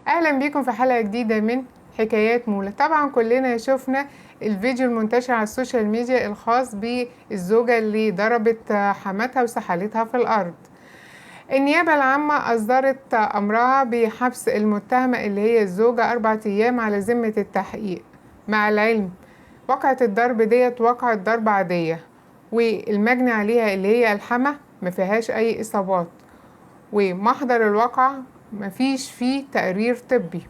اهلا بيكم في حلقة جديدة من حكايات مولى. طبعا كلنا شفنا الفيديو المنتشر على السوشيال ميديا الخاص بالزوجة اللي ضربت حماتها وسحلتها في الارض. النيابة العامة اصدرت امرها بحبس المتهمة اللي هي الزوجة 4 ايام على ذمة التحقيق، مع العلم وقعة الضرب ديت وقعة ضرب عادية، والمجني عليها اللي هي الحما ما فيهاش اي اصابات، ومحضر الواقعة مفيش فيه تقرير طبي.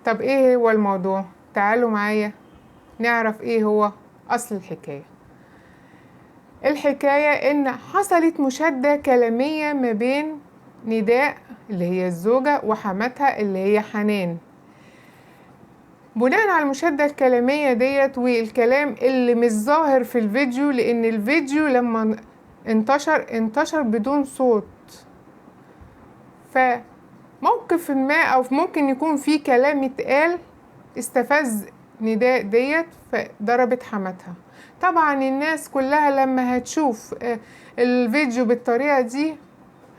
طب ايه هو الموضوع؟ تعالوا معايا نعرف ايه هو اصل الحكاية. الحكاية ان حصلت مشادة كلامية ما بين نداء اللي هي الزوجة وحماتها اللي هي حنان. بناء على المشادة الكلامية ديت والكلام اللي مش ظاهر في الفيديو، لان الفيديو لما انتشر بدون صوت، فموقف ما او ممكن يكون في كلام اتقال استفز نداء ديت فضربت حماتها. طبعا الناس كلها لما هتشوف الفيديو بالطريقة دي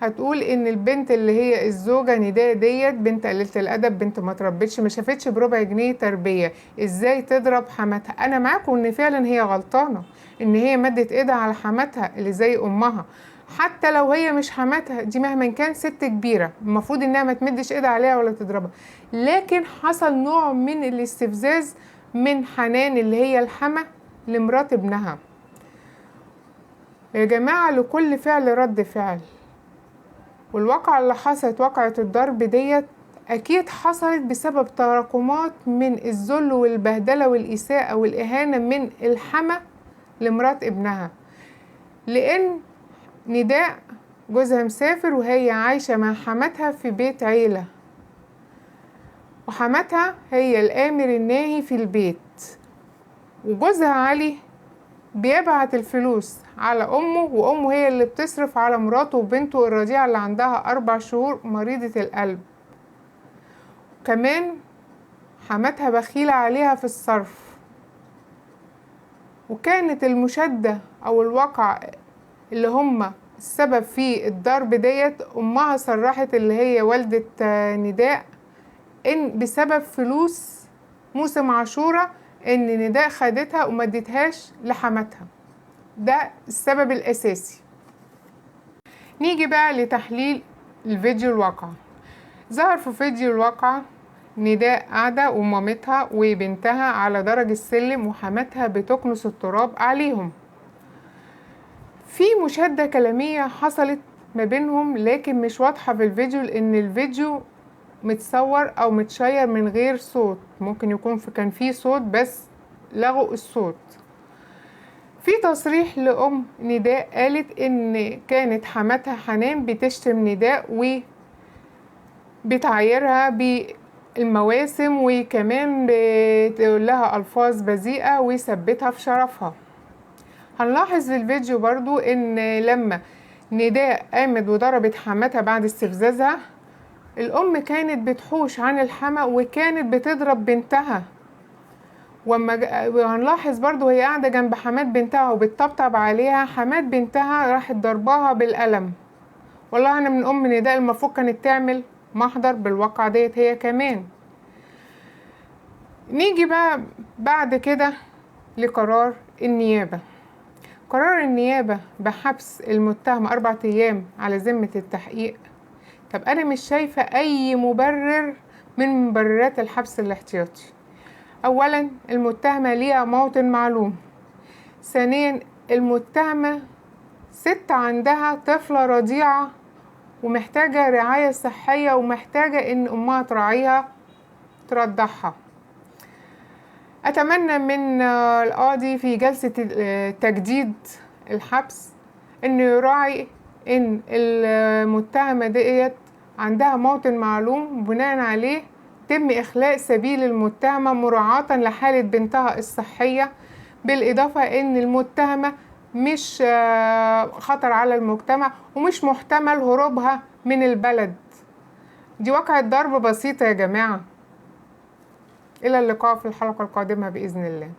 هتقول ان البنت اللي هي الزوجة نداء ديت بنت قليلة الادب، بنت ما تربتش، ما شافتش بربع جنيه تربية، ازاي تضرب حماتها؟ انا معاكم ان فعلا هي غلطانة، ان هي مدت ايدها على حماتها اللي زي امها. حتى لو هي مش حماتها دي، مهما كان ست كبيرة المفروض انها ما تمدش ايدها عليها ولا تضربها. لكن حصل نوع من الاستفزاز من حنان اللي هي الحما لمرات ابنها. يا جماعة لكل فعل رد فعل، والواقعة اللي حصلت واقعة الضرب ديت أكيد حصلت بسبب تراكمات من الذل والبهدلة والإساءة والإهانة من الحما لمرات ابنها. لأن نداء جوزها مسافر وهي عايشة مع حماتها في بيت عيلة، وحماتها هي الآمر الناهي في البيت، وجوزها علي بيبعت الفلوس على أمه، وأمه هي اللي بتصرف على مراته وبنته الرضيعة اللي عندها 4 شهور مريضة القلب. كمان حماتها بخيلة عليها في الصرف. وكانت المشادة أو الواقع اللي هم السبب في الضرب ديت أمها صرحت اللي هي والدة نداء إن بسبب فلوس موسم عاشورة إن نداء خدتها وما ادتهاش لحماتها، ده السبب الأساسي. نيجي بقى لتحليل الفيديو الواقع. ظهر في فيديو الواقع نداء قاعدة ومامتها وبنتها على درج السلم وحماتها بتكنس التراب عليهم. في مشادة كلامية حصلت ما بينهم لكن مش واضحة في الفيديو، لأن الفيديو متصور أو متشير من غير صوت. ممكن يكون كان فيه صوت بس لغوا الصوت. في تصريح لأم نداء قالت إن كانت حماتها حنان بتشتم نداء وبتعايرها بالمواسم، وكمان بتقول لها ألفاظ بذيئة وثبتها في شرفها. هنلاحظ في الفيديو برضو إن لما نداء قامت وضربت حماتها بعد استفزازها، الأم كانت بتحوش عن الحما وكانت بتضرب بنتها. وهنلاحظ برضو هي قاعدة جنب حمات بنتها وبتطبطب عليها، حمات بنتها راحت ضرباها بالقلم. والله أنا من أم نداء المفروض كانت تعمل محضر بالواقعة ديت هي كمان. نيجي بقى بعد كده لقرار النيابة. قرار النيابة بحبس المتهم 4 أيام على ذمة التحقيق. طب أنا مش شايفة أي مبرر من مبررات الحبس الاحتياطي. أولا المتهمة ليها موطن معلوم. ثانيا المتهمة ست عندها طفلة رضيعة ومحتاجة رعاية صحية ومحتاجة إن أمها تراعيها ترضعها. أتمنى من القاضي في جلسة تجديد الحبس إنه يراعي إن المتهمة ديت عندها موطن معلوم، وبناء عليه تم إخلاء سبيل المتهمة مراعاة لحالة بنتها الصحية، بالإضافة إن المتهمة مش خطر على المجتمع ومش محتمل هروبها من البلد. دي واقعة ضرب بسيطة يا جماعة. إلى اللقاء في الحلقة القادمة بإذن الله.